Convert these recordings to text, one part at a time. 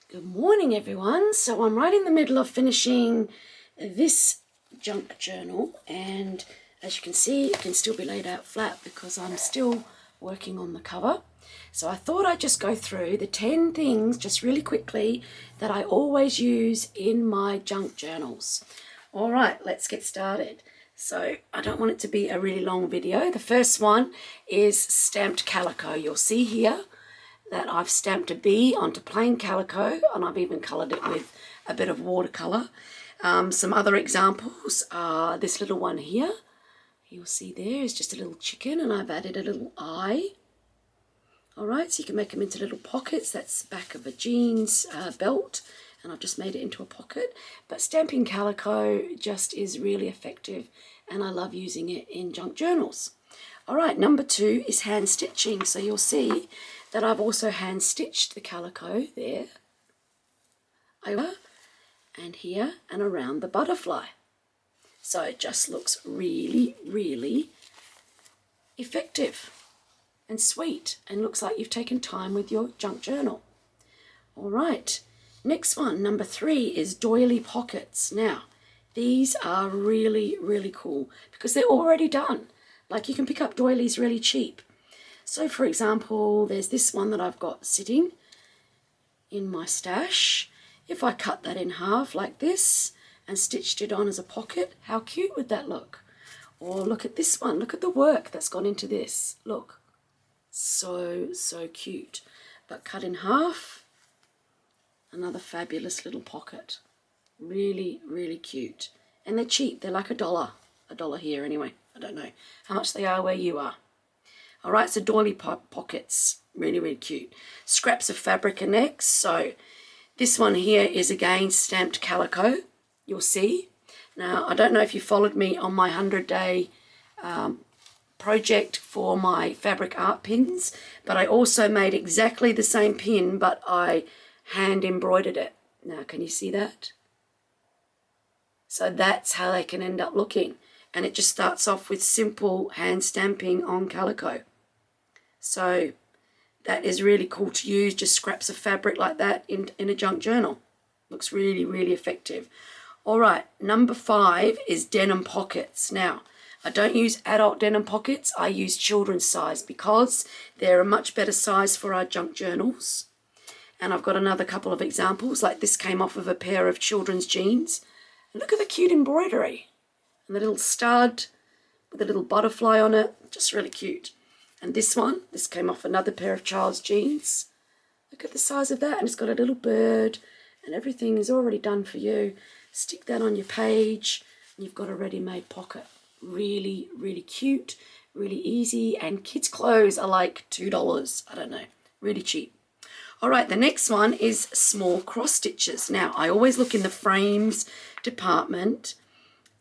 Good morning, everyone. So I'm right in the middle of finishing this junk journal, and as you can see, it can still be laid out flat because I'm still working on the cover. So I thought I'd just go through the 10 things just really quickly that I always use in my junk journals. All right, let's get started. So I don't want it to be a really long video. The first one is stamped calico. You'll see here that I've stamped a bee onto plain calico, and I've even coloured it with a bit of watercolour. Some other examples are this little one here. You'll see there is just a little chicken, and I've added a little eye. All right, so you can make them into little pockets. That's the back of a jeans belt, and I've just made it into a pocket. But stamping calico just is really effective, and I love using it in junk journals. All right, number 2 is hand stitching. So you'll see that I've also hand stitched the calico there, over and here and around the butterfly. So it just looks really, really effective and sweet, and looks like you've taken time with your junk journal. All right, next one, number 3, is doily pockets. Now, these are really, really cool because they're already done. Like, you can pick up doilies really cheap. So for example, there's this one that I've got sitting in my stash. If I cut that in half like this and stitched it on as a pocket, how cute would that look? Or look at this one, look at the work that's gone into this. Look, so cute. But cut in half, another fabulous little pocket. Really, really cute. And they're cheap, they're like $1 here anyway. I don't know how much they are where you are. All right, so doily pockets, really, really cute. Scraps of fabric are next. So this one here is again stamped calico, you'll see. Now, I don't know if you followed me on my 100-day project for my fabric art pins, but I also made exactly the same pin, but I hand embroidered it. Now, can you see that? So that's how they can end up looking. And it just starts off with simple hand stamping on calico. So that is really cool to use, just scraps of fabric like that in a junk journal. Looks really, really effective. All right, number 5 is denim pockets. Now, I don't use adult denim pockets, I use children's size because they're a much better size for our junk journals. And I've got another couple of examples, like this came off of a pair of children's jeans. And look at the cute embroidery. And the little stud with a little butterfly on it, just really cute. And this one, this came off another pair of child's jeans. Look at the size of that, and it's got a little bird, and everything is already done for you. Stick that on your page, and you've got a ready-made pocket. Really, really cute, really easy, and kids' clothes are like $2. I don't know, really cheap. All right, the next one is small cross stitches. Now, I always look in the frames department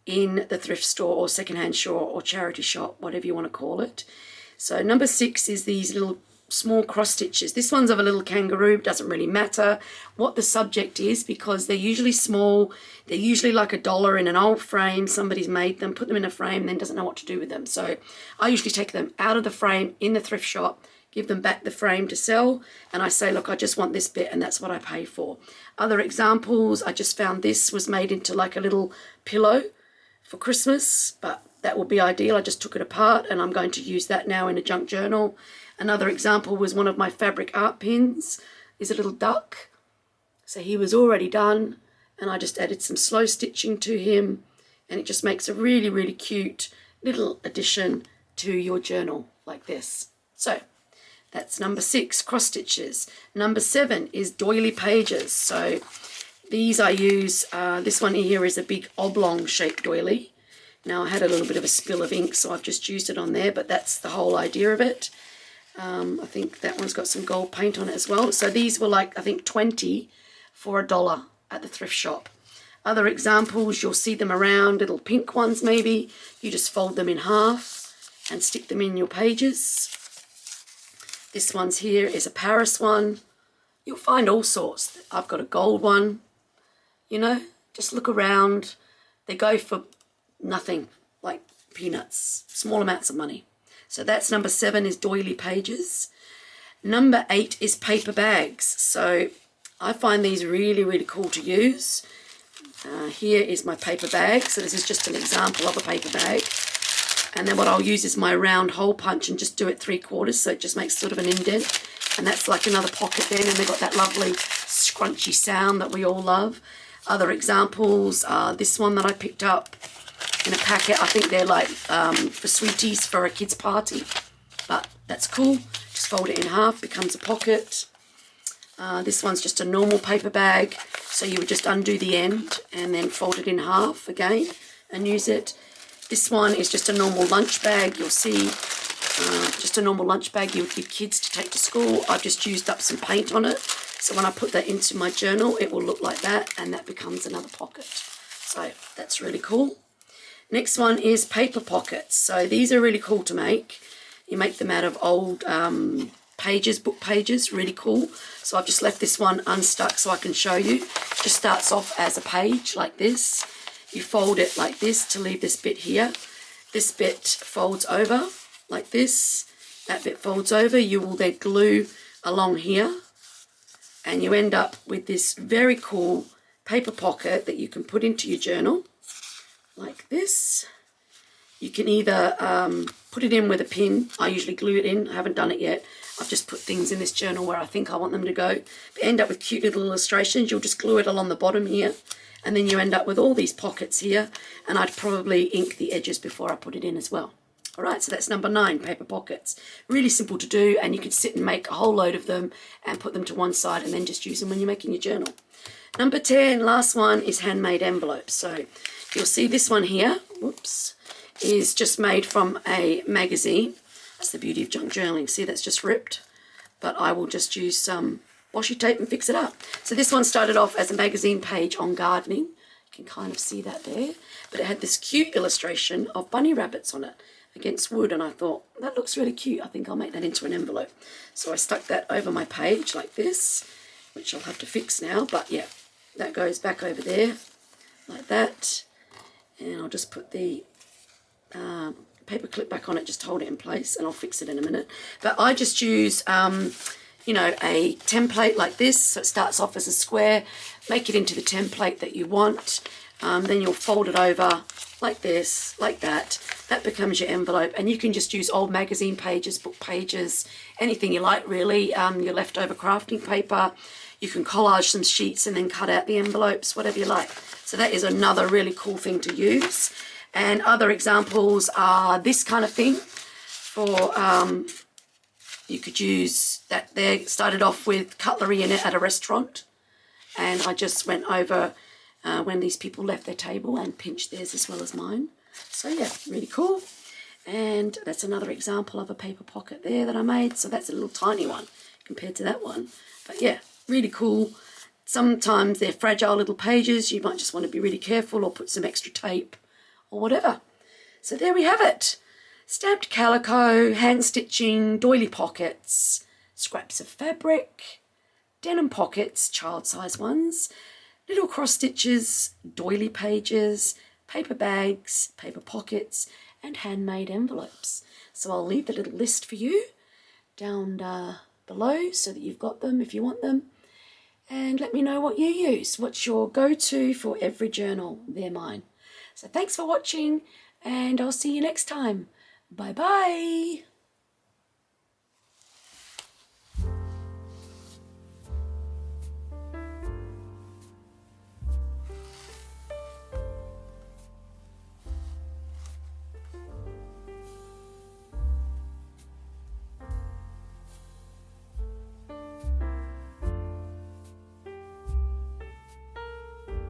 in the thrift store or secondhand shop or charity shop, whatever you want to call it. So number 6 is these little small cross stitches. This one's of a little kangaroo. Doesn't really matter what the subject is because they're usually small. They're usually like $1 in an old frame. Somebody's made them, put them in a frame, and then doesn't know what to do with them. So I usually take them out of the frame in the thrift shop, give them back the frame to sell, and I say, look, I just want this bit, and that's what I pay for. Other examples, I just found this was made into like a little pillow for Christmas, but that would be ideal. I just took it apart and I'm going to use that now in a junk journal. Another example was one of my fabric art pins is a little duck. So he was already done and I just added some slow stitching to him, and it just makes a really, really cute little addition to your journal like this. So that's number 6, cross stitches. Number 7 is doily pages. So these I use, this one here is a big oblong shaped doily. Now I had a little bit of a spill of ink, so I've just used it on there, but that's the whole idea of it. I think that one's got some gold paint on it as well. So these were like, I think 20 for $1 at the thrift shop. Other examples, you'll see them around, little pink ones maybe. You just fold them in half and stick them in your pages. This one's here is a Paris one. You'll find all sorts. I've got a gold one. You know, just look around. They go for nothing, like peanuts, small amounts of money. So that's number 7 is doily pages. Number 8 is paper bags. So I find these really, really cool to use. Here is my paper bag. So this is just an example of a paper bag. And then what I'll use is my round hole punch and just do it 3/4, so it just makes sort of an indent. And that's like another pocket then, and they've got that lovely scrunchy sound that we all love. Other examples are this one that I picked up in a packet. I think they're like for sweeties for a kid's party, but that's cool. Just fold it in half, becomes a pocket. This one's just a normal paper bag, so you would just undo the end and then fold it in half again and use it. This one is just a normal lunch bag. You'll see just a normal lunch bag you would give kids to take to school. I've just used up some paint on it, so when I put that into my journal it will look like that, and that becomes another pocket. So that's really cool. Next one is paper pockets. So these are really cool to make. You make them out of old pages, book pages, really cool. So I've just left this one unstuck so I can show you. It just starts off as a page like this. You fold it like this to leave this bit here. This bit folds over like this. That bit folds over. You will then glue along here, and you end up with this very cool paper pocket that you can put into your journal like this. You can either put it in with a pin. I usually glue it in. I haven't done it yet. I've just put things in this journal where I think I want them to go. But end up with cute little illustrations. You'll just glue it along the bottom here, and then you end up with all these pockets here, and I'd probably ink the edges before I put it in as well. All right, so that's number 9, paper pockets. Really simple to do, and you could sit and make a whole load of them and put them to one side and then just use them when you're making your journal. Number 10, last one, is handmade envelopes. So you'll see this one here, whoops, is just made from a magazine. That's the beauty of junk journaling. See, that's just ripped, but I will just use some washi tape and fix it up. So this one started off as a magazine page on gardening. You can kind of see that there, but it had this cute illustration of bunny rabbits on it against wood, and I thought, that looks really cute. I think I'll make that into an envelope. So I stuck that over my page like this, which I'll have to fix now, but yeah, that goes back over there like that, and I'll just put the paper clip back on it, just hold it in place, and I'll fix it in a minute. But I just use you know, a template like this. So it starts off as a square, make it into the template that you want, then you'll fold it over like this, like that. That becomes your envelope, and you can just use old magazine pages, book pages, anything you like really, your leftover crafting paper. You can collage some sheets and then cut out the envelopes, whatever you like. So that is another really cool thing to use. And other examples are this kind of thing for, you could use that there. Started off with cutlery in it at a restaurant, and I just went over when these people left their table and pinched theirs as well as mine. So yeah, really cool. And that's another example of a paper pocket there that I made. So that's a little tiny one compared to that one. But yeah, really cool. Sometimes they're fragile little pages. You might just want to be really careful or put some extra tape or whatever. So there we have it. Stamped calico, hand stitching, doily pockets, scraps of fabric, denim pockets, child size ones, little cross stitches, doily pages, paper bags, paper pockets, and handmade envelopes. So I'll leave the little list for you down below so that you've got them if you want them. And let me know what you use. What's your go-to for every journal? They're mine. So thanks for watching, and I'll see you next time. Bye-bye.